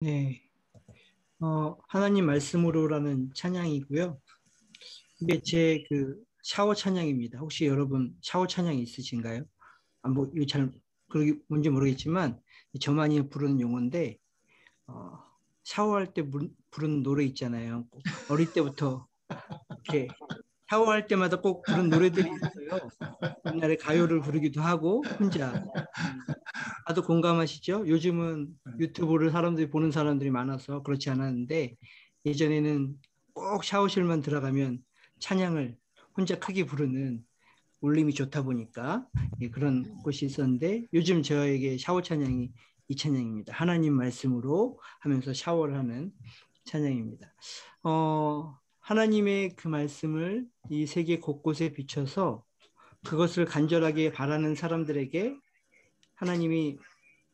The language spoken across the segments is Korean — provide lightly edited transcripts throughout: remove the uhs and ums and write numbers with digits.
네, 하나님 말씀으로라는 찬양이고요. 이게 제 그 샤워 찬양입니다. 혹시 여러분 샤워 찬양이 있으신가요? 뭐, 이거 잘, 그러기 뭔지 모르겠지만, 저만이 부르는 용어인데, 어, 샤워할 때 부르는 노래 있잖아요. 꼭 어릴 때부터 이렇게 샤워할 때마다 꼭 부른 노래들이 있어요. 옛날에 가요를 부르기도 하고, 혼자. 음, 다들 공감하시죠? 요즘은 유튜브를 사람들이 보는 사람들이 많아서 그렇지 않았는데 예전에는 꼭 샤워실만 들어가면 찬양을 혼자 크게 부르는 울림이 좋다 보니까 그런 곳이 있었는데 요즘 저에게 샤워 찬양이 이 찬양입니다. 하나님 말씀으로 하면서 샤워를 하는 찬양입니다. 하나님의 그 말씀을 이 세계 곳곳에 비춰서 그것을 간절하게 바라는 사람들에게 하나님이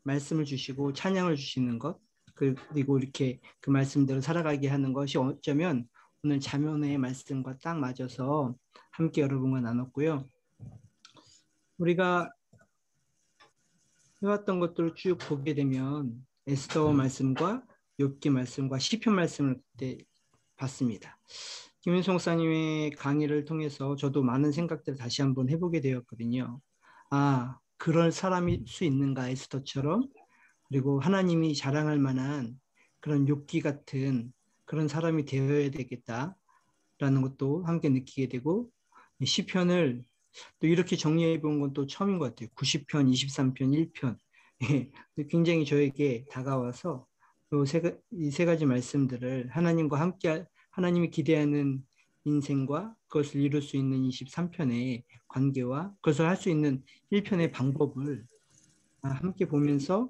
말씀을 주시고 찬양을 주시는 것, 그리고 이렇게 그 말씀대로 살아가게 하는 것이 어쩌면 오늘 잠언의 말씀과 딱 맞아서 함께 여러분과 나눴고요. 우리가 해왔던 것들을 쭉 보게 되면 에스더 말씀과 욥기 말씀과 시편 말씀을 그때 봤습니다. 김윤성 목사님의 강의를 통해서 저도 많은 생각들을 다시 한번 해보게 되었거든요. 아, 그럴 사람일 수 있는가, 에스더처럼? 그리고 하나님이 자랑할 만한 그런 욥기 같은 그런 사람이 되어야 되겠다라는 것도 함께 느끼게 되고 시편을 또 이렇게 정리해 본 건 또 처음인 것 같아요. 90편, 23편, 1편. 굉장히 저에게 다가와서 이 세 가지 말씀들을 하나님과 함께 하나님이 기대하는 인생과 그것을 이룰 수 있는 23편의 관계와 그것을 할 수 있는 1편의 방법을 함께 보면서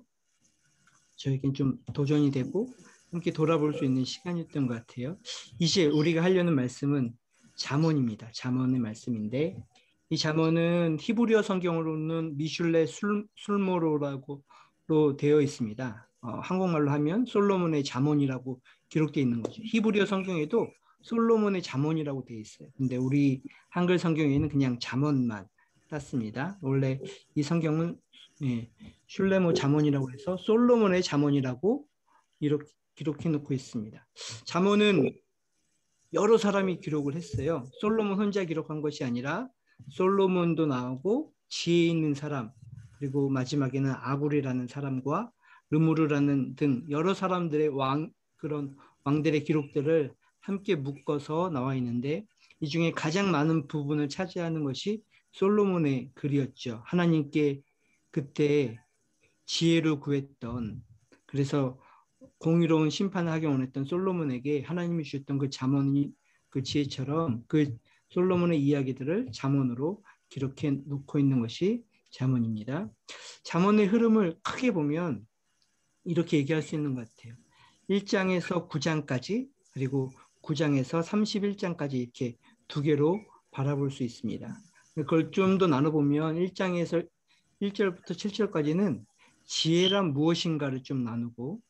저에겐 좀 도전이 되고 함께 돌아볼 수 있는 시간이었던 것 같아요. 이제 우리가 하려는 말씀은 잠언입니다. 잠언의 말씀인데 이 잠언은 히브리어 성경으로는 미슐레 술모로라고 되어 있습니다. 한국말로 하면 솔로몬의 잠언이라고 기록되어 있는 거죠. 히브리어 성경에도 솔로몬의 잠언이라고 되어 있어요. 근데 우리 한글 성경에는 그냥 잠언만 땄습니다. 원래 이 성경은 예, 슐레모 잠언이라고 해서 솔로몬의 잠언이라고 이렇게 기록해 놓고 있습니다. 잠언은 여러 사람이 기록을 했어요. 솔로몬 혼자 기록한 것이 아니라 솔로몬도 나오고 지혜 있는 사람 그리고 마지막에는 아굴이라는 사람과 르무르라는 등 여러 사람들의 그런 왕들의 기록들을 함께 묶어서 나와 있는데 이 중에 가장 많은 부분을 차지하는 것이 솔로몬의 글이었죠. 하나님께 그때 지혜를 구했던 그래서 공의로운 심판을 하기 원했던 솔로몬에게 하나님이 주셨던 그 잠언이 그 지혜처럼 그 솔로몬의 이야기들을 잠언으로 기록해 놓고 있는 것이 잠언입니다. 잠언의 흐름을 크게 보면 이렇게 얘기할 수 있는 것 같아요. 1장에서 9장까지 그리고 9장에서 31장까지 이렇게 두 개로 바라볼 수 있습니다. 그걸 좀 더 나눠보면 1장에서 1절부터 7절까지는 지혜란 무엇인가를 좀 나누고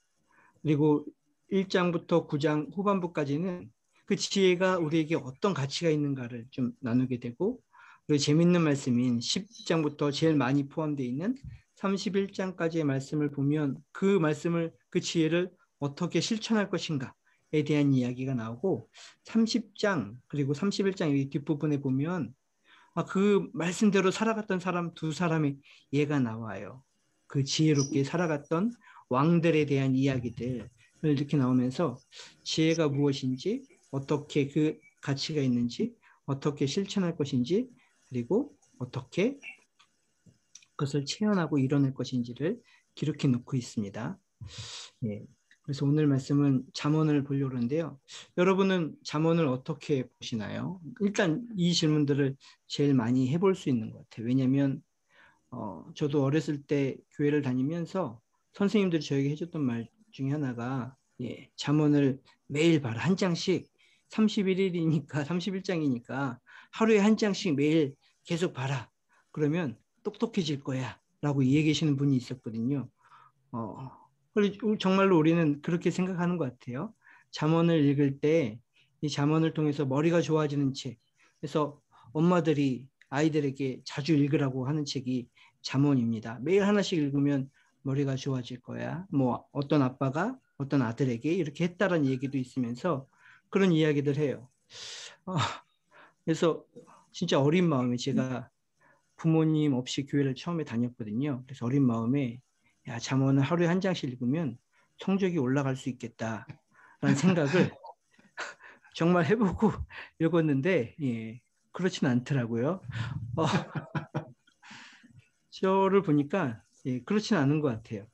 그리고 1장부터 9장 후반부까지는 그 지혜가 우리에게 어떤 가치가 있는가를 좀 나누게 되고 그리고 재밌는 말씀인 10장부터 제일 많이 포함되어 있는 31장까지의 말씀을 보면 그 말씀을 그 지혜를 어떻게 실천할 것인가에 대한 이야기가 나오고 30장 그리고 31장 이 뒷부분에 보면 그 말씀대로 살아갔던 사람 두 사람의 예가 나와요. 그 지혜롭게 살아갔던 왕들에 대한 이야기들을 이렇게 나오면서 지혜가 무엇인지, 어떻게 그 가치가 있는지, 어떻게 실천할 것인지, 그리고 어떻게 그것을 체현하고 이뤄낼 것인지를 기록해 놓고 있습니다. 예. 그래서 오늘 말씀은 잠언을 보려고 하는데요. 여러분은 잠언을 어떻게 보시나요? 일단 이 질문들을 제일 많이 해볼 수 있는 것 같아요. 왜냐하면 저도 어렸을 때 교회를 다니면서 선생님들이 저에게 해줬던 말 중에 하나가 잠언을 매일 봐라. 한 장씩 31일이니까 31장이니까 하루에 한 장씩 매일 계속 봐라. 그러면 똑똑해질 거야. 라고 얘기하시는 분이 있었거든요. 정말로 우리는 그렇게 생각하는 것 같아요. 잠언을 읽을 때 이 잠언을 통해서 머리가 좋아지는 책. 그래서 엄마들이 아이들에게 자주 읽으라고 하는 책이 잠언입니다. 매일 하나씩 읽으면 머리가 좋아질 거야. 뭐 어떤 아빠가 어떤 아들에게 이렇게 했다라는 얘기도 있으면서 그런 이야기들 해요. 어, 그래서 진짜 어린 마음에 제가 부모님 없이 교회를 처음에 다녔거든요. 그래서 어린 마음에 야, 잠언을 하루에 한 장씩 읽으면 성적이 올라갈 수 있겠다라는 생각을 정말 해보고 읽었는데 예, 그렇지는 않더라고요. 어, 저를 보니까 예, 그렇지는 않은 것 같아요.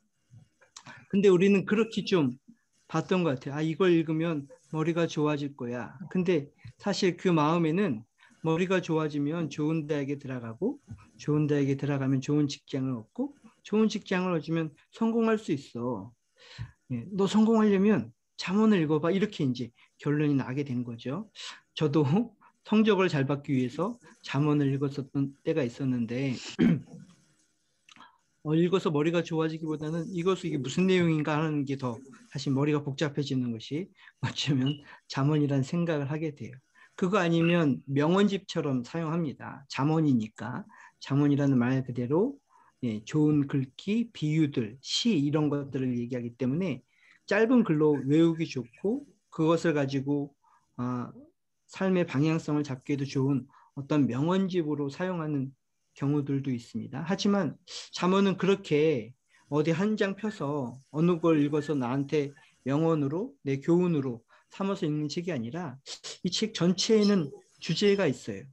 근데 우리는 그렇게 좀 봤던 것 같아요. 아, 이걸 읽으면 머리가 좋아질 거야. 근데 사실 그 마음에는 머리가 좋아지면 좋은 대학에 들어가고, 좋은 대학에 들어가면 좋은 직장을 얻고, 좋은 직장을 얻으면 성공할 수 있어. 예, 너 성공하려면 잠언을 읽어봐. 이렇게 이제 결론이 나게 된 거죠. 저도 성적을 잘 받기 위해서 잠언을 읽었었던 때가 있었는데, 읽어서 머리가 좋아지기보다는 이것이 이게 무슨 내용인가 하는 게 더 사실 머리가 복잡해지는 것이 어쩌면 잠언이란 생각을 하게 돼요. 그거 아니면 명언집처럼 사용합니다. 잠언이니까 잠언이라는 말 그대로 예, 좋은 글귀, 비유들, 시 이런 것들을 얘기하기 때문에 짧은 글로 외우기 좋고 그것을 가지고 아, 삶의 방향성을 잡기에도 좋은 어떤 명언집으로 사용하는 경우들도 있습니다. 하지만 잠언은 그렇게 어디 한 장 펴서 어느 걸 읽어서 나한테 명언으로 내 교훈으로 삼아서 읽는 책이 아니라 이 책 전체에는 주제가 있어요.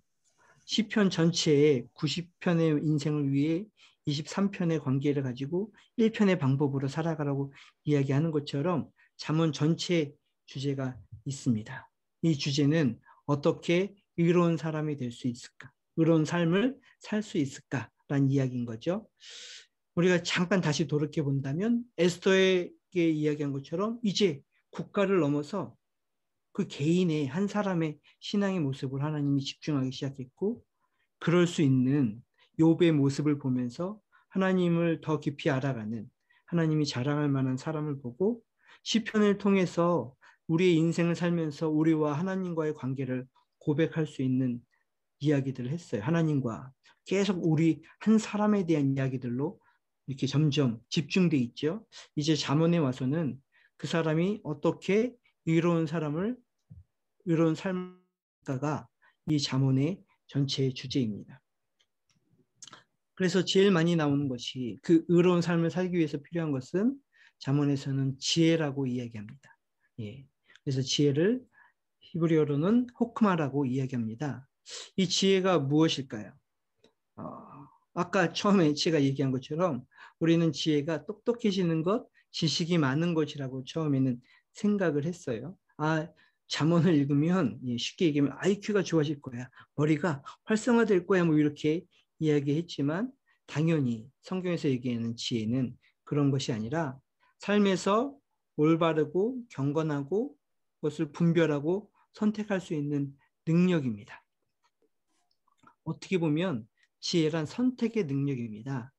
시편 전체에 90편의 인생을 위해 23편의 관계를 가지고 1편의 방법으로 살아가라고 이야기하는 것처럼 잠언 전체에 주제가 있습니다. 이 주제는 어떻게 의로운 사람이 될 수 있을까? 의로운 삶을 살 수 있을까라는 이야기인 거죠. 우리가 잠깐 다시 돌이켜 본다면 에스더에게 이야기한 것처럼 이제 국가를 넘어서 그 개인의 한 사람의 신앙의 모습을 하나님이 집중하기 시작했고 그럴 수 있는 욥의 모습을 보면서 하나님을 더 깊이 알아가는 하나님이 자랑할 만한 사람을 보고 시편을 통해서 우리의 인생을 살면서 우리와 하나님과의 관계를 고백할 수 있는 이야기들을 했어요. 하나님과 계속 우리 한 사람에 대한 이야기들로 이렇게 점점 집중돼 있죠. 이제 잠언에 와서는 그 사람이 어떻게 의로운 사람을 의로운 삶가가 이 잠언의 전체의 주제입니다. 그래서 제일 많이 나오는 것이 그 의로운 삶을 살기 위해서 필요한 것은 잠언에서는 지혜라고 이야기합니다. 예. 그래서 지혜를 히브리어로는 호크마라고 이야기합니다. 이 지혜가 무엇일까요? 어, 아까 처음에 제가 얘기한 것처럼 우리는 지혜가 똑똑해지는 것, 지식이 많은 것이라고 처음에는 생각을 했어요. 아, 잠언을 읽으면 쉽게 얘기하면 IQ가 좋아질 거야. 머리가 활성화될 거야. 뭐 이렇게 이야기했지만 당연히 성경에서 얘기하는 지혜는 그런 것이 아니라 삶에서 올바르고 경건하고 그것을 분별하고 선택할 수 있는 능력입니다. 어떻게 보면 지혜란 선택의 능력입니다.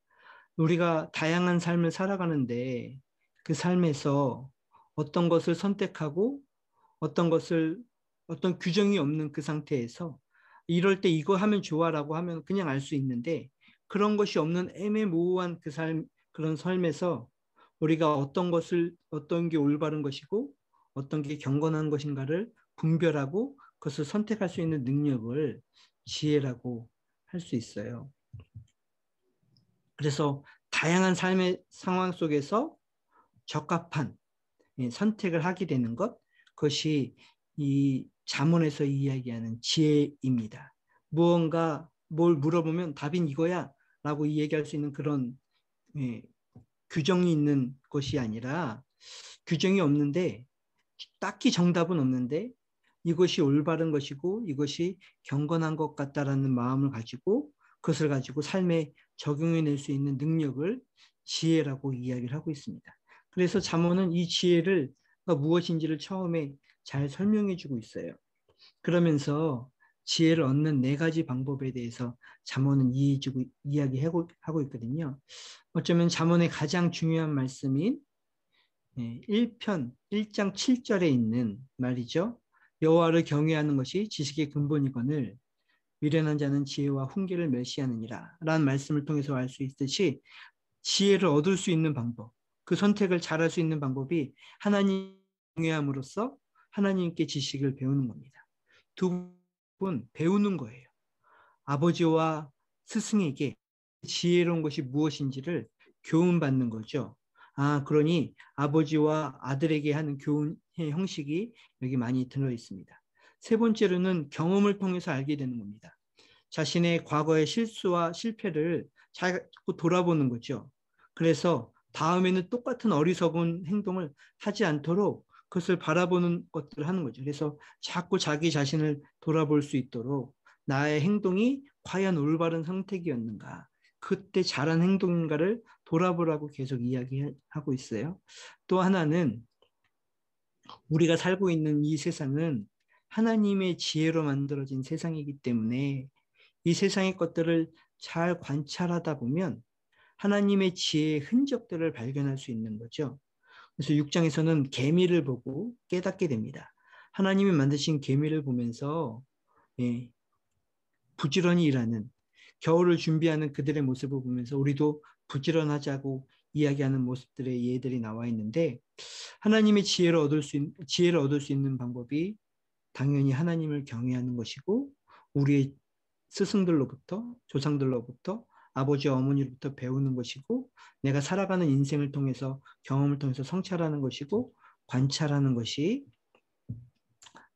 우리가 다양한 삶을 살아가는데 그 삶에서 어떤 것을 선택하고 어떤 것을 어떤 규정이 없는 그 상태에서 이럴 때 이거 하면 좋아라고 하면 그냥 알 수 있는데 그런 것이 없는 애매모호한 그 삶, 그런 삶에서 우리가 어떤 게 올바른 것이고 어떤 게 경건한 것인가를 분별하고 그것을 선택할 수 있는 능력을 지혜라고 할 수 있어요. 그래서 다양한 삶의 상황 속에서 적합한 선택을 하게 되는 것, 그것이 이 잠언에서 이야기하는 지혜입니다. 무언가 뭘 물어보면 답인 이거야 라고 얘기할 수 있는 그런 예, 규정이 있는 것이 아니라 규정이 없는데 딱히 정답은 없는데 이것이 올바른 것이고 이것이 경건한 것 같다라는 마음을 가지고 그것을 가지고 삶에 적용해낼 수 있는 능력을 지혜라고 이야기를 하고 있습니다. 그래서 잠언은 이 지혜를 무엇인지를 처음에 잘 설명해주고 있어요. 그러면서 지혜를 얻는 네 가지 방법에 대해서 잠언은 이야기하고 있거든요. 어쩌면 잠언의 가장 중요한 말씀인 1편 1장 7절에 있는 말이죠. 여호와를 경외하는 것이 지식의 근본이거늘 미련한 자는 지혜와 훈계를 멸시하느니라 라는 말씀을 통해서 알 수 있듯이 지혜를 얻을 수 있는 방법 그 선택을 잘할 수 있는 방법이 하나님 경외함으로써 하나님께 지식을 배우는 겁니다. 두 분 배우는 거예요. 아버지와 스승에게 지혜로운 것이 무엇인지를 교훈받는 거죠. 그러니 아버지와 아들에게 하는 교훈의 형식이 여기 많이 들어 있습니다. 세 번째로는 경험을 통해서 알게 되는 겁니다. 자신의 과거의 실수와 실패를 자꾸 돌아보는 거죠. 그래서 다음에는 똑같은 어리석은 행동을 하지 않도록 그것을 바라보는 것들을 하는 거죠. 그래서 자꾸 자기 자신을 돌아볼 수 있도록 나의 행동이 과연 올바른 선택이었는가, 그때 잘한 행동인가를 돌아보라고 계속 이야기하고 있어요. 또 하나는 우리가 살고 있는 이 세상은 하나님의 지혜로 만들어진 세상이기 때문에 이 세상의 것들을 잘 관찰하다 보면 하나님의 지혜의 흔적들을 발견할 수 있는 거죠. 그래서 6장에서는 개미를 보고 깨닫게 됩니다. 하나님이 만드신 개미를 보면서 예, 부지런히 일하는, 겨울을 준비하는 그들의 모습을 보면서 우리도 부지런하자고 이야기하는 모습들의 예들이 나와 있는데, 하나님의 지혜를 얻을 수 있는 방법이 당연히 하나님을 경외하는 것이고, 우리의 스승들로부터, 조상들로부터, 아버지와 어머니로부터 배우는 것이고, 내가 살아가는 인생을 통해서, 경험을 통해서 성찰하는 것이고, 관찰하는 것이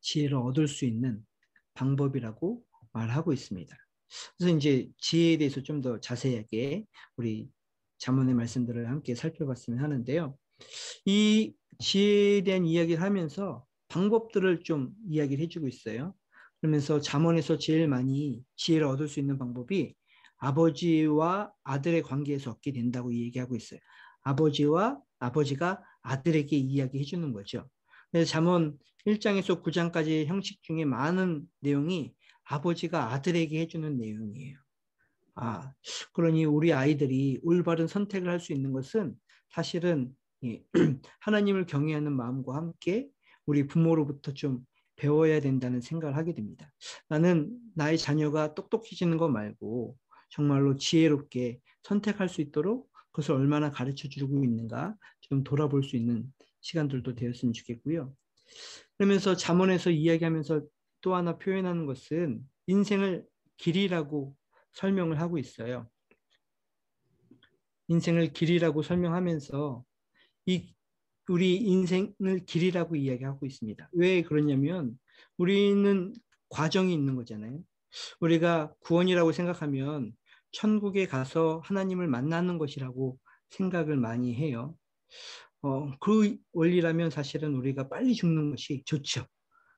지혜를 얻을 수 있는 방법이라고 말하고 있습니다. 그래서 이제 지혜에 대해서 좀 더 자세하게 우리 잠언의 말씀들을 함께 살펴봤으면 하는데요. 이 지혜에 대한 이야기를 하면서 방법들을 좀 이야기를 해주고 있어요. 그러면서 잠언에서 제일 많이 지혜를 얻을 수 있는 방법이 아버지와 아들의 관계에서 얻게 된다고 얘기하고 있어요. 아버지가 아들에게 이야기해 주는 거죠. 그래서 잠언 1장에서 9장까지 형식 중에 많은 내용이 아버지가 아들에게 해주는 내용이에요. 아, 그러니 우리 아이들이 올바른 선택을 할 수 있는 것은 사실은 하나님을 경외하는 마음과 함께 우리 부모로부터 좀 배워야 된다는 생각을 하게 됩니다. 나는 나의 자녀가 똑똑해지는 것 말고 정말로 지혜롭게 선택할 수 있도록 그것을 얼마나 가르쳐 주고 있는가 좀 돌아볼 수 있는 시간들도 되었으면 좋겠고요. 그러면서 잠언에서 이야기하면서 또 하나 표현하는 것은 인생을 길이라고 설명을 하고 있어요. 인생을 길이라고 설명하면서 이 우리 인생을 길이라고 이야기하고 있습니다. 왜 그러냐면 우리는 과정이 있는 거잖아요. 우리가 구원이라고 생각하면 천국에 가서 하나님을 만나는 것이라고 생각을 많이 해요. 그 원리라면 사실은 우리가 빨리 죽는 것이 좋죠.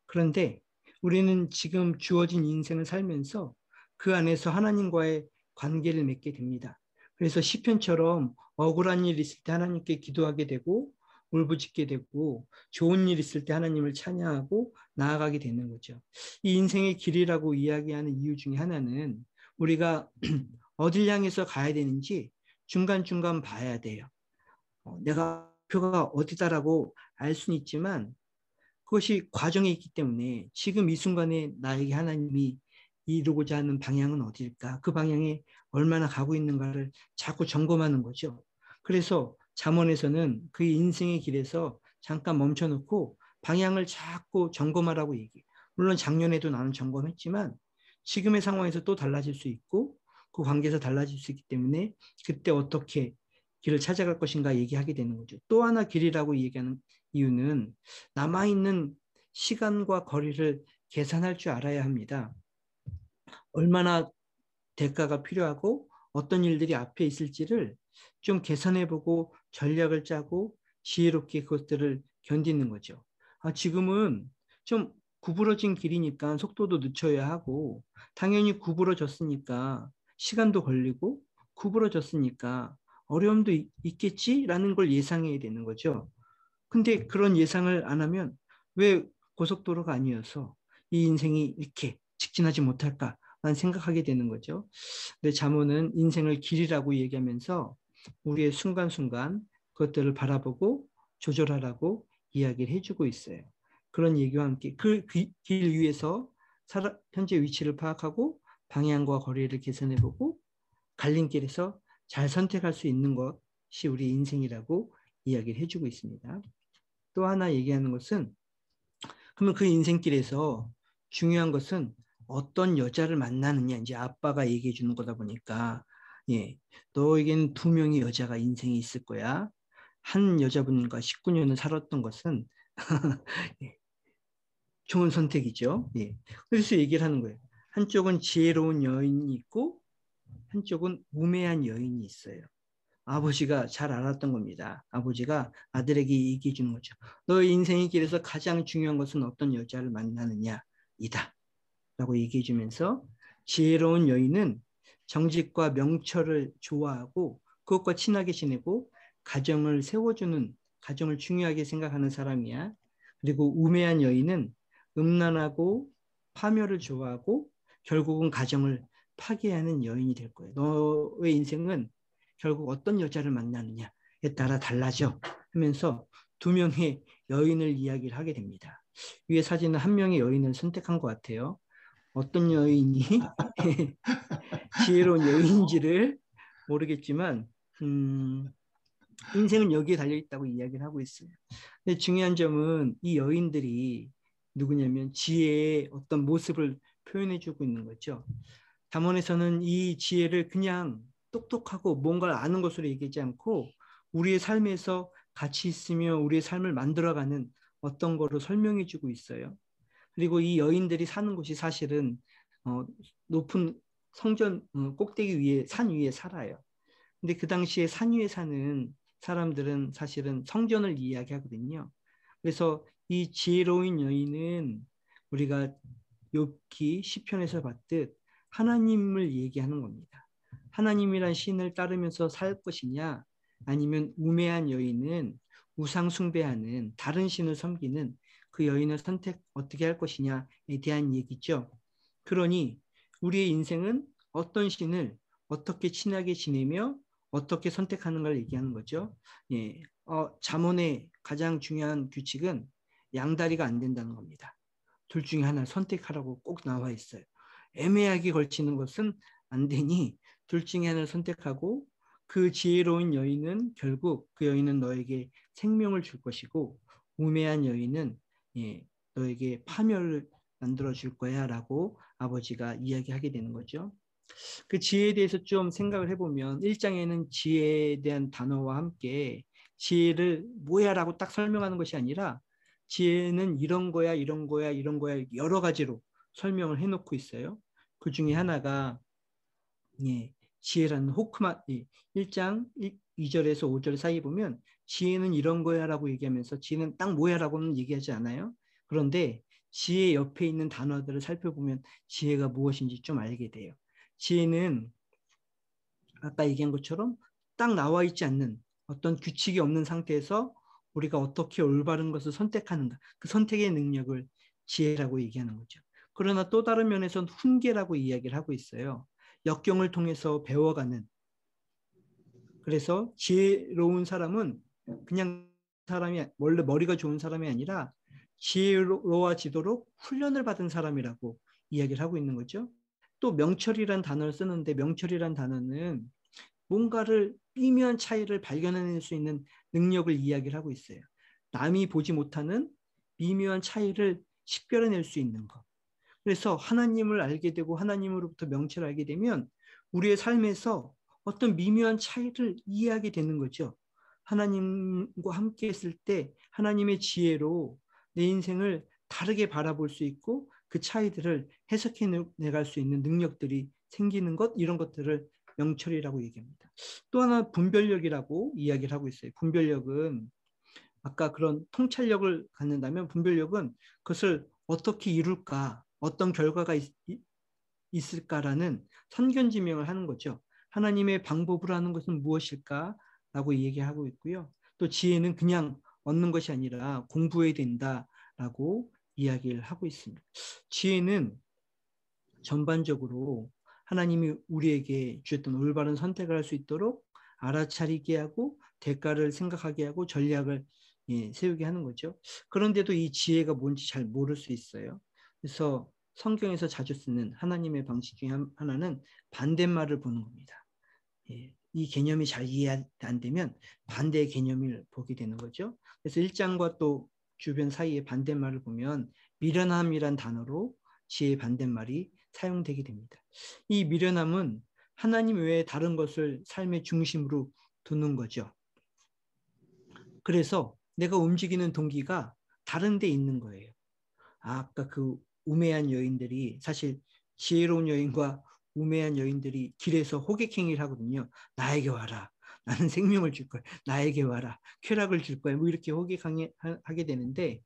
그런데 우리는 지금 주어진 인생을 살면서 그 안에서 하나님과의 관계를 맺게 됩니다. 그래서 시편처럼 억울한 일 있을 때 하나님께 기도하게 되고 울부짖게 되고 좋은 일 있을 때 하나님을 찬양하고 나아가게 되는 거죠. 이 인생의 길이라고 이야기하는 이유 중에 하나는 우리가 어딜 향해서 가야 되는지 중간중간 봐야 돼요. 내가 표가 어디다라고 알 수는 있지만 그것이 과정에 있기 때문에 지금 이 순간에 나에게 하나님이 이루고자 하는 방향은 어디일까? 그 방향에 얼마나 가고 있는가를 자꾸 점검하는 거죠. 그래서 잠언에서는 그 인생의 길에서 잠깐 멈춰놓고 방향을 자꾸 점검하라고 얘기해요. 물론 작년에도 나는 점검했지만 지금의 상황에서 또 달라질 수 있고 그 관계에서 달라질 수 있기 때문에 그때 어떻게 길을 찾아갈 것인가 얘기하게 되는 거죠. 또 하나 길이라고 얘기하는 이유는 남아있는 시간과 거리를 계산할 줄 알아야 합니다. 얼마나 대가가 필요하고 어떤 일들이 앞에 있을지를 좀 계산해보고 전략을 짜고 지혜롭게 그것들을 견디는 거죠. 지금은 좀 구부러진 길이니까 속도도 늦춰야 하고 당연히 구부러졌으니까 시간도 걸리고 구부러졌으니까 어려움도 있겠지라는 걸 예상해야 되는 거죠. 근데 그런 예상을 안 하면 왜 고속도로가 아니어서 이 인생이 이렇게 직진하지 못할까만 생각하게 되는 거죠. 근데 잠언은 인생을 길이라고 얘기하면서 우리의 순간순간 그것들을 바라보고 조절하라고 이야기를 해주고 있어요. 그런 얘기와 함께 그 길 위에서 현재 위치를 파악하고 방향과 거리를 계산해보고 갈림길에서 잘 선택할 수 있는 것이 우리 인생이라고 이야기를 해주고 있습니다. 또 하나 얘기하는 것은 그러면 그 인생길에서 중요한 것은 어떤 여자를 만나느냐 이제 아빠가 얘기해 주는 거다 보니까 예, 너에게는 두 명의 여자가 인생에 있을 거야. 한 여자분과 19년을 살았던 것은 예, 좋은 선택이죠. 예. 그래서 얘기를 하는 거예요. 한쪽은 지혜로운 여인이 있고 한쪽은 우매한 여인이 있어요. 아버지가 잘 알았던 겁니다. 아버지가 아들에게 얘기해 주는 거죠. 너의 인생의 길에서 가장 중요한 것은 어떤 여자를 만나느냐 이다. 라고 얘기해 주면서 지혜로운 여인은 정직과 명철을 좋아하고 그것과 친하게 지내고 가정을 세워주는 가정을 중요하게 생각하는 사람이야. 그리고 우매한 여인은 음란하고 파멸을 좋아하고 결국은 가정을 파괴하는 여인이 될 거예요. 너의 인생은 결국 어떤 여자를 만나느냐에 따라 달라져 하면서 두 명의 여인을 이야기를 하게 됩니다. 위에 사진은 한 명의 여인을 선택한 것 같아요. 어떤 여인이 지혜로운 여인인지를 모르겠지만 인생은 여기에 달려있다고 이야기를 하고 있어요. 근데 중요한 점은 이 여인들이 누구냐면 지혜의 어떤 모습을 표현해주고 있는 거죠. 잠언에서는 이 지혜를 그냥 똑똑하고 뭔가를 아는 것으로 얘기하지 않고 우리의 삶에서 같이 있으며 우리의 삶을 만들어가는 어떤 거로 설명해주고 있어요. 그리고 이 여인들이 사는 곳이 사실은 높은 성전 꼭대기 위에 산 위에 살아요. 근데 그 당시에 산 위에 사는 사람들은 사실은 성전을 이야기하거든요. 그래서 이 지혜로운 여인은 우리가 욥기 시편에서 봤듯 하나님을 얘기하는 겁니다. 하나님이란 신을 따르면서 살 것이냐 아니면 우매한 여인은 우상 숭배하는 다른 신을 섬기는 그 여인을 선택 어떻게 할 것이냐에 대한 얘기죠. 그러니 우리의 인생은 어떤 신을 어떻게 친하게 지내며 어떻게 선택하는가를 얘기하는 거죠. 예, 잠언의 가장 중요한 규칙은 양다리가 안 된다는 겁니다. 둘 중에 하나를 선택하라고 꼭 나와 있어요. 애매하게 걸치는 것은 안 되니 둘 중에 하나를 선택하고 그 지혜로운 여인은 결국 그 여인은 너에게 생명을 줄 것이고 우매한 여인은 예, 너에게 파멸을 만들어 줄 거야 라고 아버지가 이야기하게 되는 거죠. 그 지혜에 대해서 좀 생각을 해보면 1장에는 지혜에 대한 단어와 함께 지혜를 뭐야라고 딱 설명하는 것이 아니라 지혜는 이런 거야, 이런 거야, 이런 거야 여러 가지로 설명을 해놓고 있어요. 그 중에 하나가 예, 지혜라는 호크마 1장 2절에서 5절 사이 보면 지혜는 이런 거야라고 얘기하면서 지혜는 딱 뭐야라고는 얘기하지 않아요. 그런데 지혜 옆에 있는 단어들을 살펴보면 지혜가 무엇인지 좀 알게 돼요. 지혜는 아까 얘기한 것처럼 딱 나와 있지 않는 어떤 규칙이 없는 상태에서 우리가 어떻게 올바른 것을 선택하는가 그 선택의 능력을 지혜라고 얘기하는 거죠. 그러나 또 다른 면에서는 훈계라고 이야기를 하고 있어요. 역경을 통해서 배워가는 그래서 지혜로운 사람은 그냥 사람이 원래 머리가 좋은 사람이 아니라 지혜로워지도록 훈련을 받은 사람이라고 이야기를 하고 있는 거죠. 또 명철이란 단어를 쓰는데 명철이란 단어는 뭔가를 미묘한 차이를 발견해낼 수 있는 능력을 이야기를 하고 있어요. 남이 보지 못하는 미묘한 차이를 식별해낼 수 있는 것. 그래서 하나님을 알게 되고 하나님으로부터 명철을 알게 되면 우리의 삶에서 어떤 미묘한 차이를 이해하게 되는 거죠. 하나님과 함께 했을 때 하나님의 지혜로 내 인생을 다르게 바라볼 수 있고 그 차이들을 해석해 내갈 수 있는 능력들이 생기는 것 이런 것들을 명철이라고 얘기합니다. 또 하나 분별력이라고 이야기를 하고 있어요. 분별력은 아까 그런 통찰력을 갖는다면 분별력은 그것을 어떻게 이룰까, 어떤 결과가 있을까라는 선견지명을 하는 거죠. 하나님의 방법으로 하는 것은 무엇일까라고 얘기하고 있고요. 또 지혜는 그냥 얻는 것이 아니라 공부해야 된다라고 이야기를 하고 있습니다. 지혜는 전반적으로 하나님이 우리에게 주셨던 올바른 선택을 할 수 있도록 알아차리게 하고 대가를 생각하게 하고 전략을 세우게 하는 거죠. 그런데도 이 지혜가 뭔지 잘 모를 수 있어요. 그래서 성경에서 자주 쓰는 하나님의 방식 중에 하나는 반대말을 보는 겁니다. 예, 이 개념이 잘 이해 안 되면 반대의 개념을 보게 되는 거죠. 그래서 1장과 또 주변 사이의 반대말을 보면 미련함이란 단어로 지혜의 반대말이 사용되게 됩니다. 이 미련함은 하나님 외에 다른 것을 삶의 중심으로 두는 거죠. 그래서 내가 움직이는 동기가 다른 데 있는 거예요. 아까 그 우매한 여인들이 사실 지혜로운 여인과 우매한 여인들이 길에서 호객행위를 하거든요. 나에게 와라. 나는 생명을 줄 거야. 나에게 와라. 쾌락을 줄 거야. 뭐 이렇게 호객하게 되는데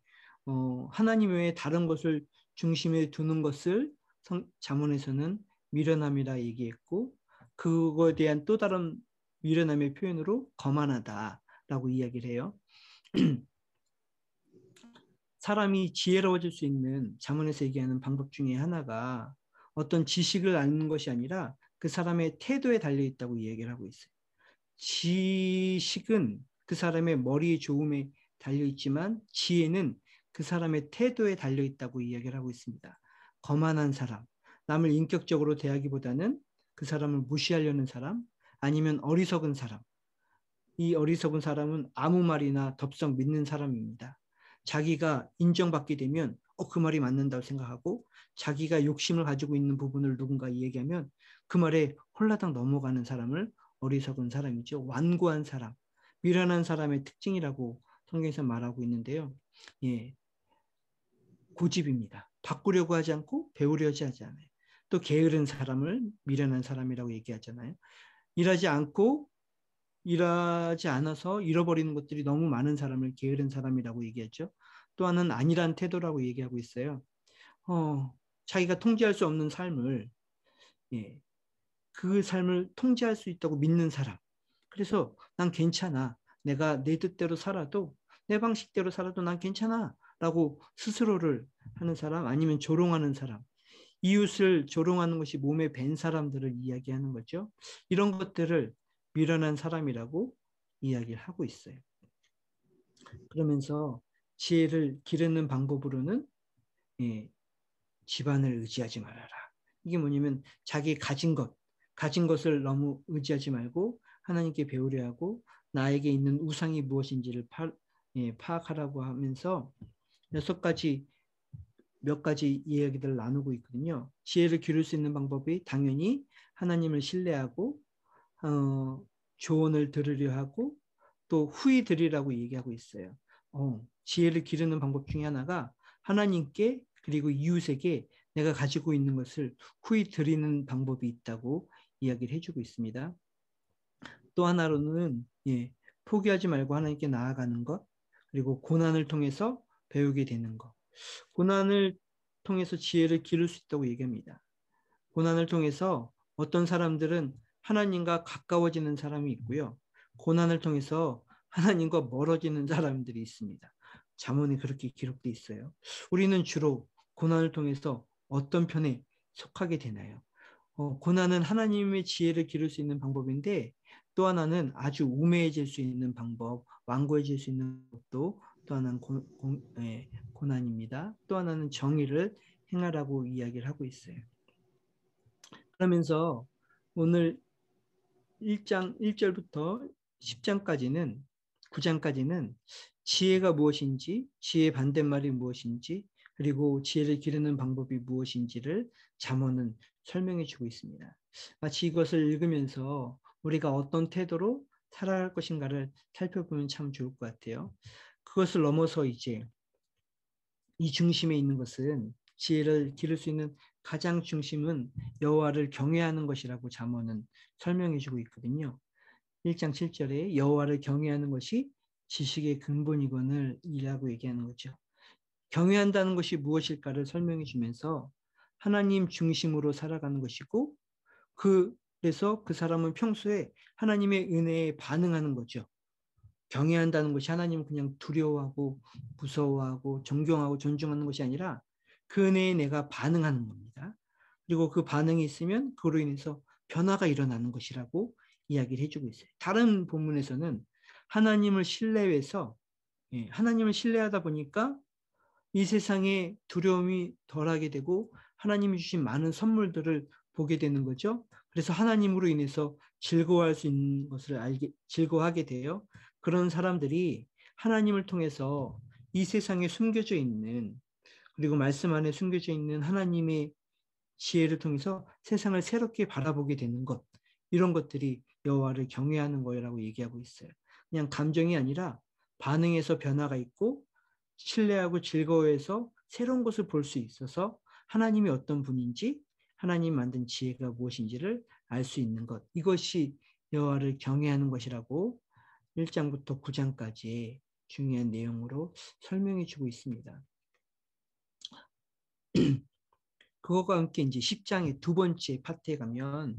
하나님 외에 다른 것을 중심에 두는 것을 잠언에서는 미련함이라 얘기했고 그거에 대한 또 다른 미련함의 표현으로 거만하다라고 이야기를 해요. 사람이 지혜로워질 수 있는 잠언에서 얘기하는 방법 중에 하나가 어떤 지식을 아는 것이 아니라 그 사람의 태도에 달려 있다고 얘기를 하고 있어요. 지식은 그 사람의 머리의 좋음에 달려 있지만 지혜는 그 사람의 태도에 달려 있다고 이야기를 하고 있습니다. 거만한 사람, 남을 인격적으로 대하기보다는 그 사람을 무시하려는 사람, 아니면 어리석은 사람. 이 어리석은 사람은 아무 말이나 덥석 믿는 사람입니다. 자기가 인정받게 되면 그 말이 맞는다고 생각하고 자기가 욕심을 가지고 있는 부분을 누군가 얘기하면 그 말에 홀라당 넘어가는 사람을 어리석은 사람이죠. 완고한 사람, 미련한 사람의 특징이라고 성경에서 말하고 있는데요. 예, 고집입니다. 바꾸려고 하지 않고 배우려고 하지 않아요. 또 게으른 사람을 미련한 사람이라고 얘기하잖아요. 일하지 않고 일하지 않아서 잃어버리는 것들이 너무 많은 사람을 게으른 사람이라고 얘기했죠. 또 하나는 안일한 태도라고 얘기하고 있어요. 자기가 통제할 수 없는 삶을, 예, 그 삶을 통제할 수 있다고 믿는 사람. 그래서 난 괜찮아. 내가 내 뜻대로 살아도, 내 방식대로 살아도 난 괜찮아. 라고 스스로를 하는 사람, 아니면 조롱하는 사람. 이웃을 조롱하는 것이 몸에 밴 사람들을 이야기하는 거죠. 이런 것들을 미련한 사람이라고 이야기를 하고 있어요. 그러면서 지혜를 기르는 방법으로는 예, 집안을 의지하지 말아라. 이게 뭐냐면 자기 가진 것을 너무 의지하지 말고 하나님께 배우려 하고 나에게 있는 우상이 무엇인지를 파악하라고 하면서 몇 가지 이야기들을 나누고 있거든요. 지혜를 기를 수 있는 방법이 당연히 하나님을 신뢰하고 조언을 들으려 하고 또 후히 들으라고 얘기하고 있어요. 지혜를 기르는 방법 중에 하나가 하나님께 그리고 이웃에게 내가 가지고 있는 것을 후히 드리는 방법이 있다고 이야기를 해주고 있습니다. 또 하나로는 포기하지 말고 하나님께 나아가는 것, 그리고 고난을 통해서 배우게 되는 것. 고난을 통해서 지혜를 기를 수 있다고 얘기합니다. 고난을 통해서 어떤 사람들은 하나님과 가까워지는 사람이 있고요. 고난을 통해서 하나님과 멀어지는 사람들이 있습니다. 잠언에 그렇게 기록되어 있어요. 우리는 주로 고난을 통해서 어떤 편에 속하게 되나요? 고난은 하나님의 지혜를 기를 수 있는 방법인데 또 하나는 아주 우매해질 수 있는 방법, 완고해질 수 있는 것도 또 하나는 고난입니다. 또 하나는 정의를 행하라고 이야기를 하고 있어요. 그러면서 오늘 1장 1절부터 10장까지는 9장까지는 지혜가 무엇인지, 지혜의 반대말이 무엇인지, 그리고 지혜를 기르는 방법이 무엇인지를 잠언은 설명해 주고 있습니다. 마치 이것을 읽으면서 우리가 어떤 태도로 살아갈 것인가를 살펴보면 참 좋을 것 같아요. 그것을 넘어서 이제 이 중심에 있는 것은 지혜를 기를 수 있는 가장 중심은 여호와를 경외하는 것이라고 잠언은 설명해 주고 있거든요. 1장 7절에 여호와를 경외하는 것이 지식의 근본이거늘 이라고 얘기하는 거죠. 경외한다는 것이 무엇일까를 설명해 주면서 하나님 중심으로 살아가는 것이고 그래서 그 사람은 평소에 하나님의 은혜에 반응하는 거죠. 경외한다는 것이 하나님을 그냥 두려워하고 무서워하고 존경하고 존중하는 것이 아니라 그 은혜에 내가 반응하는 겁니다. 그리고 그 반응이 있으면 그로 인해서 변화가 일어나는 것이라고 이야기를 해주고 있어요. 다른 본문에서는 하나님을 신뢰해서 하나님을 신뢰하다 보니까 이 세상에 두려움이 덜하게 되고 하나님이 주신 많은 선물들을 보게 되는 거죠. 그래서 하나님으로 인해서 즐거워할 수 있는 것을 즐거워하게 돼요. 그런 사람들이 하나님을 통해서 이 세상에 숨겨져 있는, 그리고 말씀 안에 숨겨져 있는 하나님의 지혜를 통해서 세상을 새롭게 바라보게 되는 것, 이런 것들이 여호와를 경외하는 거라고 얘기하고 있어요. 그냥 감정이 아니라 반응에서 변화가 있고 신뢰하고 즐거워해서 새로운 것을 볼 수 있어서 하나님이 어떤 분인지, 하나님 만든 지혜가 무엇인지를 알 수 있는 것, 이것이 여호와를 경외하는 것이라고 1장부터 9장까지 중요한 내용으로 설명해 주고 있습니다. 그것과 함께 이제 10장의 두 번째 파트에 가면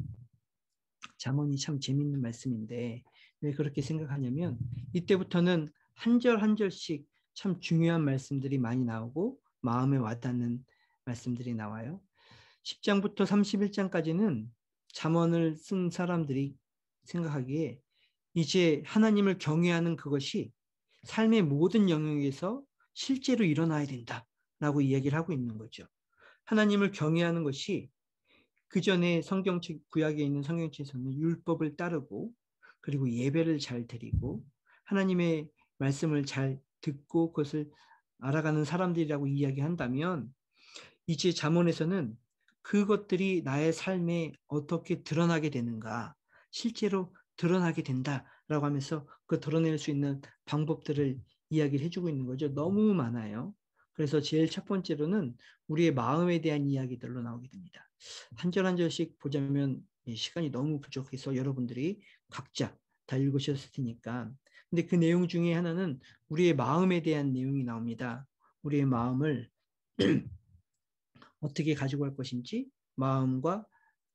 잠언이 참 재밌는 말씀인데, 왜 그렇게 생각하냐면 이때부터는 한 절 한 절씩 참 중요한 말씀들이 많이 나오고 마음에 와닿는 말씀들이 나와요. 10장부터 31장까지는 잠언을 쓴 사람들이 생각하기에 이제 하나님을 경외하는 그것이 삶의 모든 영역에서 실제로 일어나야 된다라고 이야기를 하고 있는 거죠. 하나님을 경외하는 것이 그 전에 성경책, 구약에 있는 성경책에서는 율법을 따르고, 그리고 예배를 잘 드리고, 하나님의 말씀을 잘 듣고 그것을 알아가는 사람들이라고 이야기한다면, 이제 잠언에서는 그것들이 나의 삶에 어떻게 드러나게 되는가, 실제로 드러나게 된다라고 하면서 그 드러낼 수 있는 방법들을 이야기를 해주고 있는 거죠. 너무 많아요. 그래서 제일 첫 번째로는 우리의 마음에 대한 이야기들로 나오게 됩니다. 한 절 한 절씩 보자면 시간이 너무 부족해서 여러분들이 각자 다 읽으셨을 테니까. 근데 그 내용 중에 하나는 우리의 마음에 대한 내용이 나옵니다. 우리의 마음을 어떻게 가지고 갈 것인지, 마음과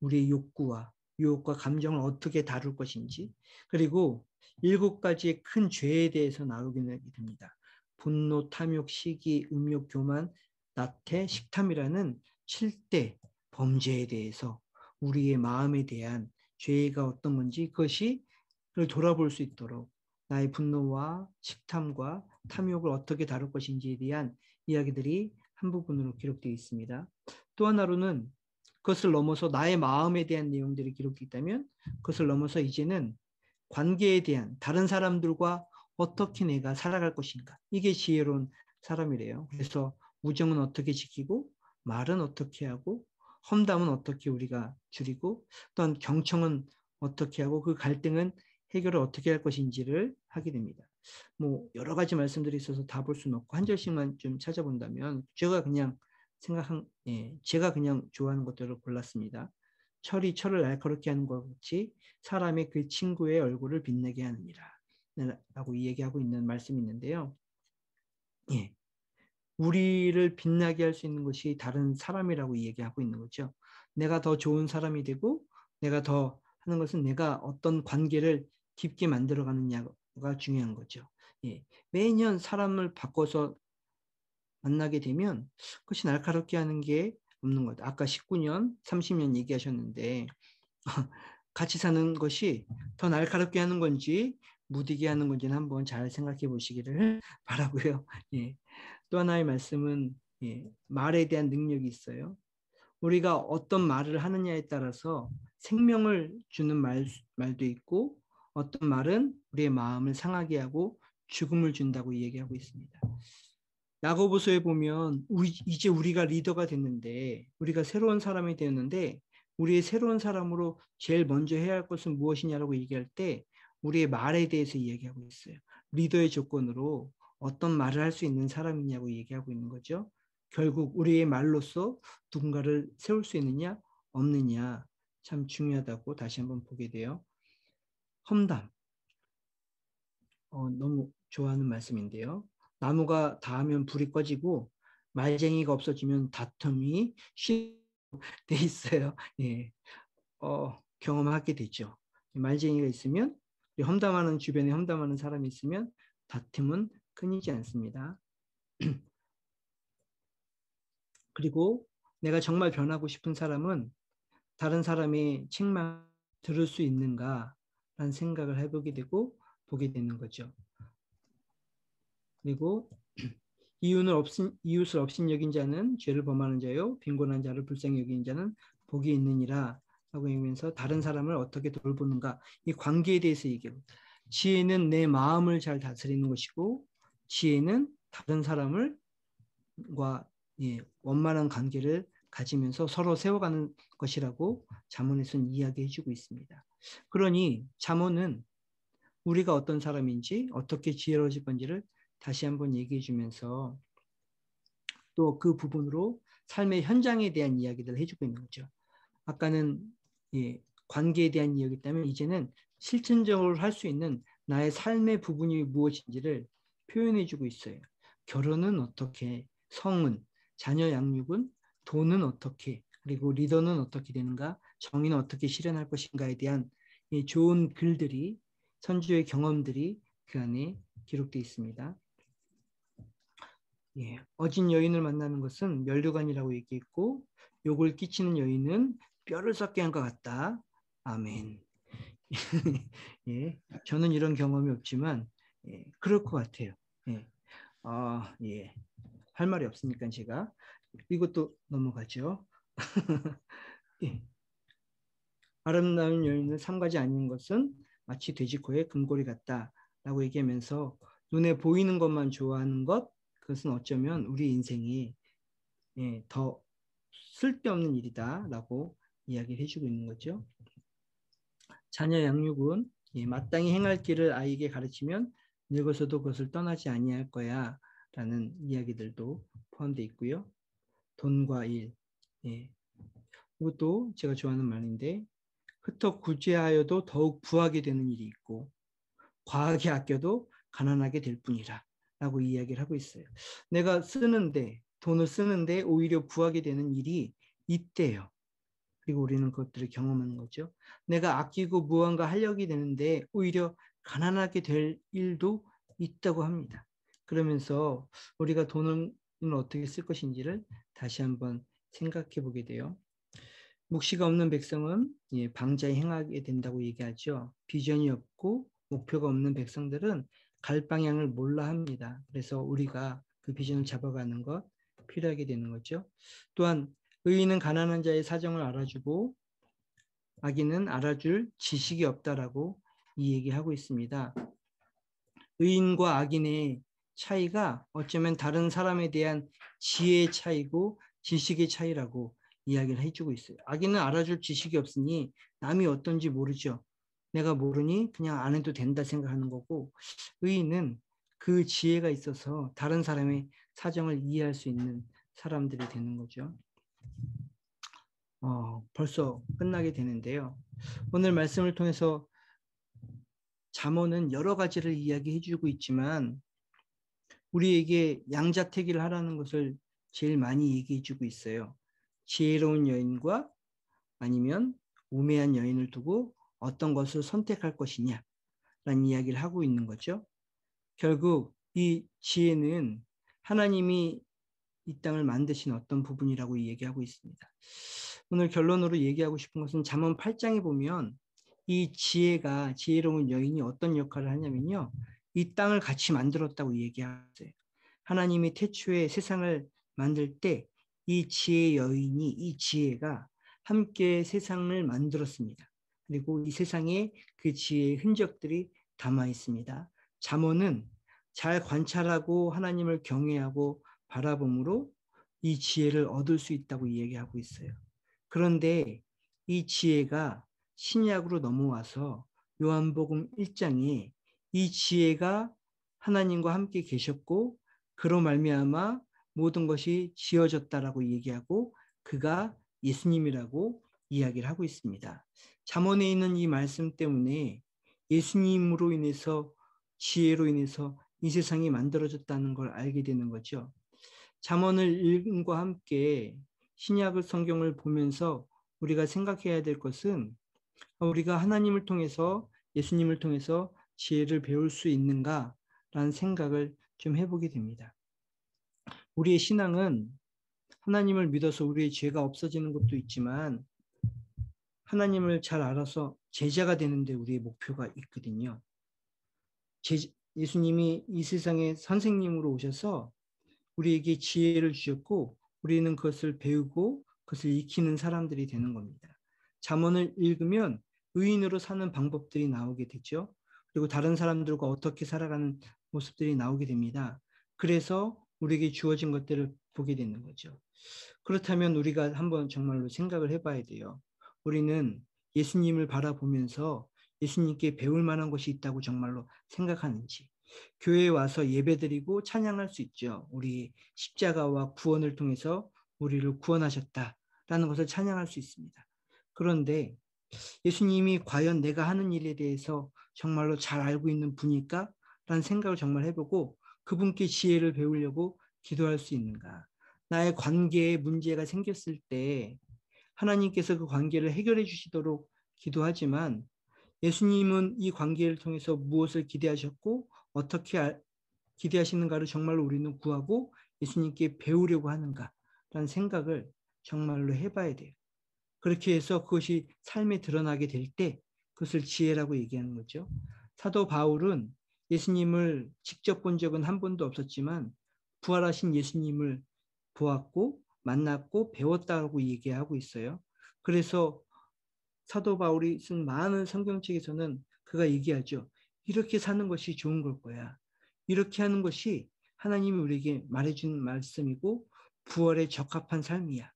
우리의 욕구와 유혹과 감정을 어떻게 다룰 것인지, 그리고 7가지의 큰 죄에 대해서 나오게 됩니다. 분노, 탐욕, 시기, 음욕, 교만, 나태, 식탐이라는 7대 범죄에 대해서 우리의 마음에 대한 죄가 어떤 건지 그것이 돌아볼 수 있도록 나의 분노와 식탐과 탐욕을 어떻게 다룰 것인지에 대한 이야기들이 한 부분으로 기록되어 있습니다. 또 하나로는 그것을 넘어서 나의 마음에 대한 내용들이 기록되어 있다면, 그것을 넘어서 이제는 관계에 대한, 다른 사람들과 어떻게 내가 살아갈 것인가, 이게 지혜로운 사람이래요. 그래서 우정은 어떻게 지키고, 말은 어떻게 하고, 험담은 어떻게 우리가 줄이고, 또한 경청은 어떻게 하고, 그 갈등은 해결을 어떻게 할 것인지를 하게 됩니다. 뭐 여러 가지 말씀들이 있어서 다 볼 수는 없고 한 절씩만 좀 찾아본다면, 제가 그냥 좋아하는 것들을 골랐습니다. 철이 철을 날카롭게 하는 것 같이 사람의 그 친구의 얼굴을 빛내게 하느니라 라고 얘기하고 있는 말씀이 있는데요. 예, 우리를 빛나게 할 수 있는 것이 다른 사람이라고 얘기하고 있는 거죠. 내가 더 좋은 사람이 되고 내가 더 하는 것은 내가 어떤 관계를 깊게 만들어가느냐가 중요한 거죠. 예, 매년 사람을 바꿔서 만나게 되면 그것이 날카롭게 하는 게 없는 것. 아까 19년, 30년 얘기하셨는데 같이 사는 것이 더 날카롭게 하는 건지 무디게 하는 건지는 한번 잘 생각해 보시기를 바라고요. 예. 또 하나의 말씀은 말에 대한 능력이 있어요. 우리가 어떤 말을 하느냐에 따라서 생명을 주는 말도 있고, 어떤 말은 우리의 마음을 상하게 하고 죽음을 준다고 얘기하고 있습니다. 야고보서에 보면 이제 우리가 리더가 됐는데, 우리가 새로운 사람이 되었는데, 우리의 새로운 사람으로 제일 먼저 해야 할 것은 무엇이냐라고 얘기할 때 우리의 말에 대해서 이야기하고 있어요. 리더의 조건으로 어떤 말을 할 수 있는 사람이냐고 얘기하고 있는 거죠. 결국 우리의 말로써 누군가를 세울 수 있느냐 없느냐 참 중요하다고 다시 한번 보게 돼요. 험담, 너무 좋아하는 말씀인데요. 나무가 닿으면 불이 꺼지고 말쟁이가 없어지면 다툼이 쉽게 돼 있어요. 예, 경험하게 되죠. 말쟁이가 있으면, 주변에 험담하는 사람이 있으면 다툼은 끊이지 않습니다. 그리고 내가 정말 변하고 싶은 사람은 다른 사람의 책망 들을 수 있는가 라는 생각을 해보게 되고 보게 되는 거죠. 그리고 이웃을 업신 여긴 자는 죄를 범하는 자요, 빈곤한 자를 불쌍히 여기는 자는 복이 있느니라 라고 얘기하면서 다른 사람을 어떻게 돌보는가, 이 관계에 대해서 얘기해요. 지혜는 내 마음을 잘 다스리는 것이고, 지혜는 다른 사람과 원만한 관계를 가지면서 서로 세워가는 것이라고 잠언에서는 이야기해주고 있습니다. 그러니 잠언은 우리가 어떤 사람인지 어떻게 지혜로워질 건지를 다시 한번 얘기해 주면서 또 그 부분으로 삶의 현장에 대한 이야기들을 해주고 있는 거죠. 아까는 관계에 대한 이야기였다면 이제는 실천적으로 할 수 있는 나의 삶의 부분이 무엇인지를 표현해 주고 있어요. 결혼은 어떻게, 성은, 자녀 양육은, 돈은 어떻게, 그리고 리더는 어떻게 되는가, 정의는 어떻게 실현할 것인가에 대한 좋은 글들이, 선주의 경험들이 그 안에 기록되어 있습니다. 어진 여인을 만나는 것은 면류관이라고 얘기했고, 욕을 끼치는 여인은 뼈를 썩게 한 것 같다. 아멘. 저는 이런 경험이 없지만 그럴 것 같아요. 할 말이 없으니까 제가 이것도 넘어가죠. 예. 아름다운 여인을 삼가지 않는 것은 마치 돼지코의 금고리 같다라고 얘기하면서 눈에 보이는 것만 좋아하는 것, 그것은 어쩌면 우리 인생이 더 쓸데없는 일이다라고 이야기를 해주고 있는 거죠. 자녀 양육은 마땅히 행할 길을 아이에게 가르치면 늙어서도 그것을 떠나지 아니할 거야 라는 이야기들도 포함되어 있고요. 돈과 일, 이것도 제가 좋아하는 말인데, 흩어 구제하여도 더욱 부하게 되는 일이 있고 과하게 아껴도 가난하게 될 뿐이라 라고 이야기를 하고 있어요. 내가 돈을 쓰는데 오히려 부하게 되는 일이 있대요. 그리고 우리는 그것들을 경험하는 거죠. 내가 아끼고 무언가 하려고 되는데 오히려 가난하게 될 일도 있다고 합니다. 그러면서 우리가 돈을 어떻게 쓸 것인지를 다시 한번 생각해 보게 돼요. 묵시가 없는 백성은 방자에 행하게 된다고 얘기하죠. 비전이 없고 목표가 없는 백성들은 갈 방향을 몰라 합니다. 그래서 우리가 그 비전을 잡아가는 것 필요하게 되는 거죠. 또한 의인은 가난한 자의 사정을 알아주고 악인은 알아줄 지식이 없다라고 이 얘기하고 있습니다. 의인과 악인의 차이가 어쩌면 다른 사람에 대한 지혜의 차이고 지식의 차이라고 이야기를 해주고 있어요. 악인은 알아줄 지식이 없으니 남이 어떤지 모르죠. 내가 모르니 그냥 안 해도 된다 생각하는 거고, 의인은 그 지혜가 있어서 다른 사람의 사정을 이해할 수 있는 사람들이 되는 거죠. 벌써 끝나게 되는데요. 오늘 말씀을 통해서 잠언은 여러 가지를 이야기해 주고 있지만 우리에게 양자택일을 하라는 것을 제일 많이 얘기해 주고 있어요. 지혜로운 여인과 아니면 우매한 여인을 두고 어떤 것을 선택할 것이냐 라는 이야기를 하고 있는 거죠. 결국 이 지혜는 하나님이 이 땅을 만드신 어떤 부분이라고 얘기하고 있습니다. 오늘 결론으로 얘기하고 싶은 것은 잠언 8장에 보면 이 지혜로운 여인이 어떤 역할을 하냐면요. 이 땅을 같이 만들었다고 얘기하세요. 하나님이 태초에 세상을 만들 때 이 이 지혜가 함께 세상을 만들었습니다. 그리고 이 세상에 그 지혜의 흔적들이 담아 있습니다. 잠언은 잘 관찰하고 하나님을 경외하고 바라봄으로 이 지혜를 얻을 수 있다고 얘기하고 있어요. 그런데 이 지혜가 신약으로 넘어와서 요한복음 1장에 이 지혜가 하나님과 함께 계셨고 그로 말미암아 모든 것이 지어졌다라고 얘기하고 그가 예수님이라고 이야기를 하고 있습니다. 잠언에 있는 이 말씀 때문에 예수님으로 인해서 지혜로 인해서 이 세상이 만들어졌다는 걸 알게 되는 거죠. 잠언을 읽음과 함께 신약을 성경을 보면서 우리가 생각해야 될 것은 우리가 하나님을 통해서 예수님을 통해서 지혜를 배울 수 있는가라는 생각을 좀 해보게 됩니다. 우리의 신앙은 하나님을 믿어서 우리의 죄가 없어지는 것도 있지만 하나님을 잘 알아서 제자가 되는데 우리의 목표가 있거든요. 예수님이 이 세상에 선생님으로 오셔서 우리에게 지혜를 주셨고 우리는 그것을 배우고 그것을 익히는 사람들이 되는 겁니다. 잠언을 읽으면 의인으로 사는 방법들이 나오게 되죠. 그리고 다른 사람들과 어떻게 살아가는 모습들이 나오게 됩니다. 그래서 우리에게 주어진 것들을 보게 되는 거죠. 그렇다면 우리가 한번 정말로 생각을 해봐야 돼요. 우리는 예수님을 바라보면서 예수님께 배울 만한 것이 있다고 정말로 생각하는지. 교회에 와서 예배드리고 찬양할 수 있죠. 우리 십자가와 구원을 통해서 우리를 구원하셨다라는 것을 찬양할 수 있습니다. 그런데 예수님이 과연 내가 하는 일에 대해서 정말로 잘 알고 있는 분일까? 라는 생각을 정말 해보고 그분께 지혜를 배우려고 기도할 수 있는가? 나의 관계에 문제가 생겼을 때 하나님께서 그 관계를 해결해 주시도록 기도하지만 예수님은 이 관계를 통해서 무엇을 기대하셨고 어떻게 기대하시는가를 정말로 우리는 구하고 예수님께 배우려고 하는가라는 생각을 정말로 해봐야 돼요. 그렇게 해서 그것이 삶에 드러나게 될 때 그것을 지혜라고 얘기하는 거죠. 사도 바울은 예수님을 직접 본 적은 한 번도 없었지만 부활하신 예수님을 보았고 만났고 배웠다고 얘기하고 있어요. 그래서 사도 바울이 쓴 많은 성경책에서는 그가 얘기하죠. 이렇게 사는 것이 좋은 걸 거야. 이렇게 하는 것이 하나님이 우리에게 말해준 말씀이고 부활에 적합한 삶이야.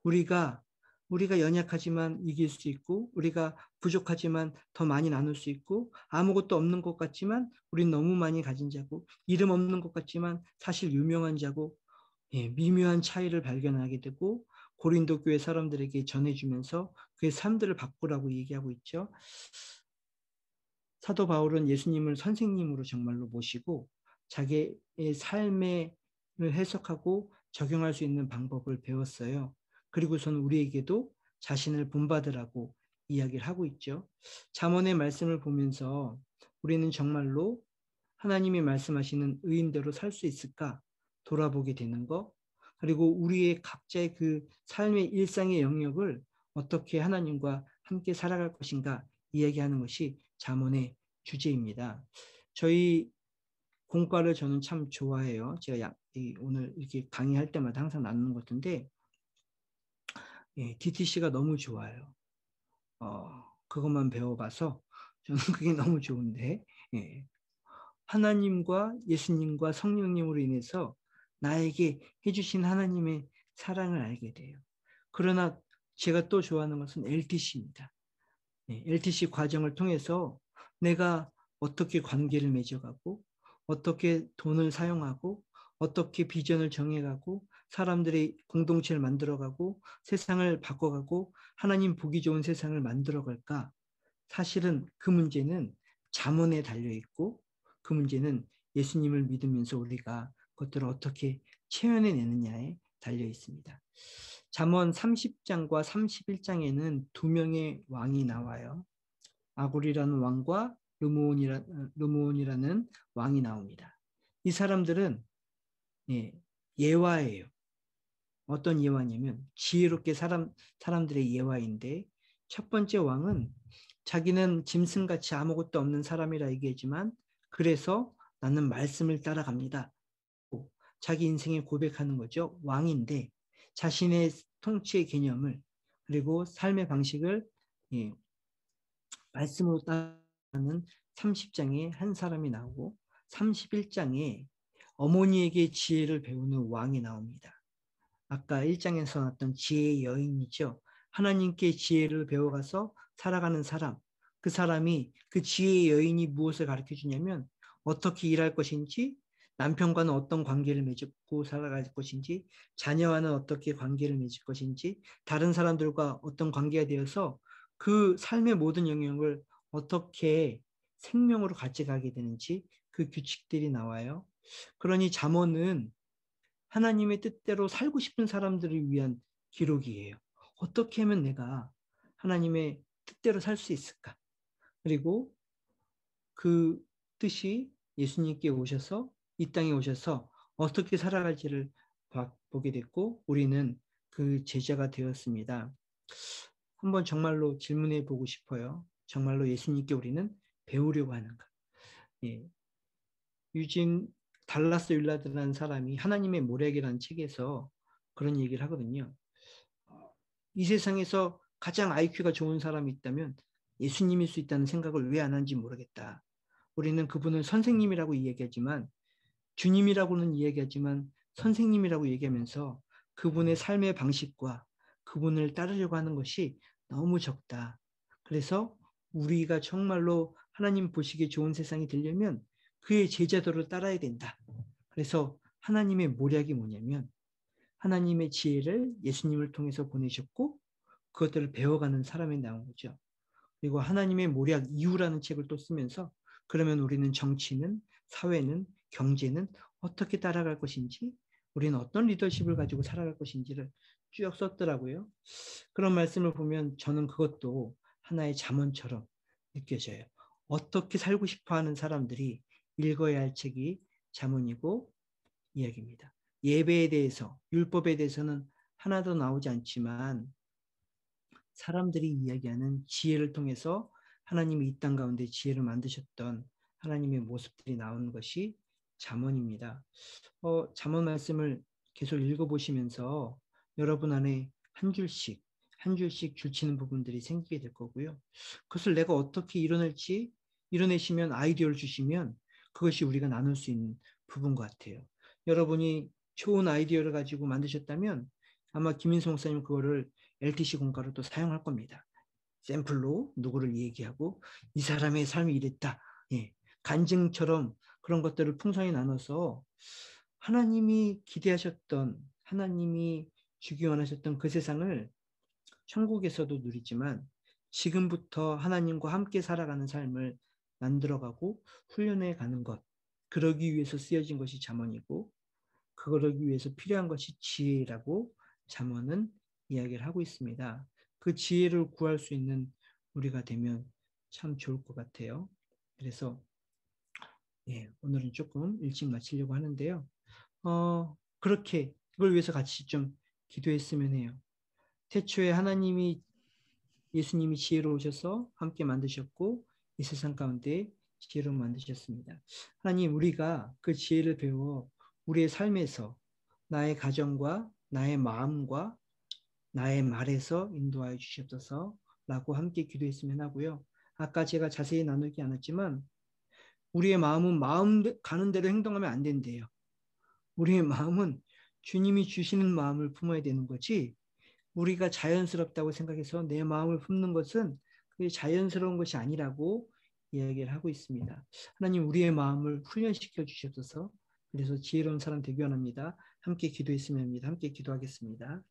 우리가 연약하지만 이길 수 있고 우리가 부족하지만 더 많이 나눌 수 있고 아무것도 없는 것 같지만 우린 너무 많이 가진 자고 이름 없는 것 같지만 사실 유명한 자고 미묘한 차이를 발견하게 되고 고린도 교회 사람들에게 전해주면서 그의 삶들을 바꾸라고 얘기하고 있죠. 사도 바울은 예수님을 선생님으로 정말로 모시고 자기의 삶을 해석하고 적용할 수 있는 방법을 배웠어요. 그리고선 우리에게도 자신을 본받으라고 이야기를 하고 있죠. 잠언의 말씀을 보면서 우리는 정말로 하나님이 말씀하시는 의인대로 살 수 있을까 돌아보게 되는 거, 그리고 우리의 각자의 그 삶의 일상의 영역을 어떻게 하나님과 함께 살아갈 것인가 이야기하는 것이 잠언의 주제입니다. 저희 공과를 저는 참 좋아해요. 제가 오늘 이렇게 강의할 때마다 항상 나누는 것 같은데 DTC가 너무 좋아요. 그것만 배워봐서 저는 그게 너무 좋은데 예. 하나님과 예수님과 성령님으로 인해서 나에게 해주신 하나님의 사랑을 알게 돼요. 그러나 제가 또 좋아하는 것은 LTC입니다. LTC 과정을 통해서 내가 어떻게 관계를 맺어가고 어떻게 돈을 사용하고 어떻게 비전을 정해가고 사람들의 공동체를 만들어가고 세상을 바꿔가고 하나님 보기 좋은 세상을 만들어갈까? 사실은 그 문제는 잠언에 달려있고 그 문제는 예수님을 믿으면서 우리가 그것들을 어떻게 체현해내느냐에 달려 있습니다. 잠언 30장과 31장에는 두 명의 왕이 나와요. 아굴이라는 왕과 르므온이라는 왕이 나옵니다. 이 사람들은 예화예요. 어떤 예화냐면 지혜롭게 사람들의 예화인데 첫 번째 왕은 자기는 짐승같이 아무것도 없는 사람이라 얘기하지만 그래서 나는 말씀을 따라갑니다. 자기 인생에 고백하는 거죠. 왕인데 자신의 통치의 개념을 그리고 삶의 방식을 말씀으로 따르는 30장에 한 사람이 나오고 31장에 어머니에게 지혜를 배우는 왕이 나옵니다. 아까 1장에서 나왔던 지혜의 여인이죠. 하나님께 지혜를 배워가서 살아가는 사람. 그 사람이 그 지혜의 여인이 무엇을 가르쳐 주냐면 어떻게 일할 것인지, 남편과는 어떤 관계를 맺고 살아갈 것인지, 자녀와는 어떻게 관계를 맺을 것인지, 다른 사람들과 어떤 관계가 되어서 그 삶의 모든 영역을 어떻게 생명으로 가져가게 되는지 그 규칙들이 나와요. 그러니 잠언은 하나님의 뜻대로 살고 싶은 사람들을 위한 기록이에요. 어떻게 하면 내가 하나님의 뜻대로 살 수 있을까? 그리고 그 뜻이 예수님께 오셔서 이 땅에 오셔서 어떻게 살아갈지를 보게 됐고 우리는 그 제자가 되었습니다. 한번 정말로 질문해 보고 싶어요. 정말로 예수님께 우리는 배우려고 하는가? 예. 유진 달라스 윌라드라는 사람이 하나님의 모략이라는 책에서 그런 얘기를 하거든요. 이 세상에서 가장 IQ가 좋은 사람이 있다면 예수님일 수 있다는 생각을 왜 안 하는지 모르겠다. 우리는 그분을 선생님이라고 이야기하지만 주님이라고는 이야기하지만 선생님이라고 얘기하면서 그분의 삶의 방식과 그분을 따르려고 하는 것이 너무 적다. 그래서 우리가 정말로 하나님 보시기에 좋은 세상이 되려면 그의 제자도를 따라야 된다. 그래서 하나님의 모략이 뭐냐면 하나님의 지혜를 예수님을 통해서 보내셨고 그것들을 배워가는 사람이 나온 거죠. 그리고 하나님의 모략 이후라는 책을 또 쓰면서 그러면 우리는 정치는, 사회는, 경제는 어떻게 따라갈 것인지, 우리는 어떤 리더십을 가지고 살아갈 것인지를 쭉 썼더라고요. 그런 말씀을 보면 저는 그것도 하나의 잠언처럼 느껴져요. 어떻게 살고 싶어 하는 사람들이 읽어야 할 책이 잠언이고 이야기입니다. 예배에 대해서, 율법에 대해서는 하나도 나오지 않지만 사람들이 이야기하는 지혜를 통해서 하나님이 이 땅 가운데 지혜를 만드셨던 하나님의 모습들이 나오는 것이 잠언입니다. 잠언 말씀을 계속 읽어보시면서 여러분 안에 한 줄씩 한 줄씩 줄치는 부분들이 생기게 될 거고요. 그것을 내가 어떻게 이뤄낼지 이뤄내시면 아이디어를 주시면 그것이 우리가 나눌 수 있는 부분 같아요. 여러분이 좋은 아이디어를 가지고 만드셨다면 아마 김인성 목사님 그거를 LTC 공과로 또 사용할 겁니다. 샘플로 누구를 얘기하고 이 사람의 삶이 이랬다. 예. 간증처럼 그런 것들을 풍성히 나눠서 하나님이 기대하셨던 하나님이 주기 원하셨던 그 세상을 천국에서도 누리지만 지금부터 하나님과 함께 살아가는 삶을 만들어가고 훈련해 가는 것. 그러기 위해서 쓰여진 것이 잠언이고 그러기 위해서 필요한 것이 지혜라고 잠언은 이야기를 하고 있습니다. 그 지혜를 구할 수 있는 우리가 되면 참 좋을 것 같아요. 그래서 오늘은 조금 일찍 마치려고 하는데요. 그렇게 그걸 위해서 같이 좀 기도했으면 해요. 태초에 예수님이 지혜로 오셔서 함께 만드셨고 이 세상 가운데 지혜로 만드셨습니다. 하나님, 우리가 그 지혜를 배워 우리의 삶에서 나의 가정과 나의 마음과 나의 말에서 인도하여 주시옵소서라고 함께 기도했으면 하고요. 아까 제가 자세히 나누지 않았지만 우리의 마음은 마음 가는 대로 행동하면 안 된대요. 우리의 마음은 주님이 주시는 마음을 품어야 되는 거지 우리가 자연스럽다고 생각해서 내 마음을 품는 것은 그게 자연스러운 것이 아니라고 이야기를 하고 있습니다. 하나님 우리의 마음을 훈련시켜 주셔서 그래서 지혜로운 사람 되기 원합니다. 함께 기도했으면 합니다. 함께 기도하겠습니다.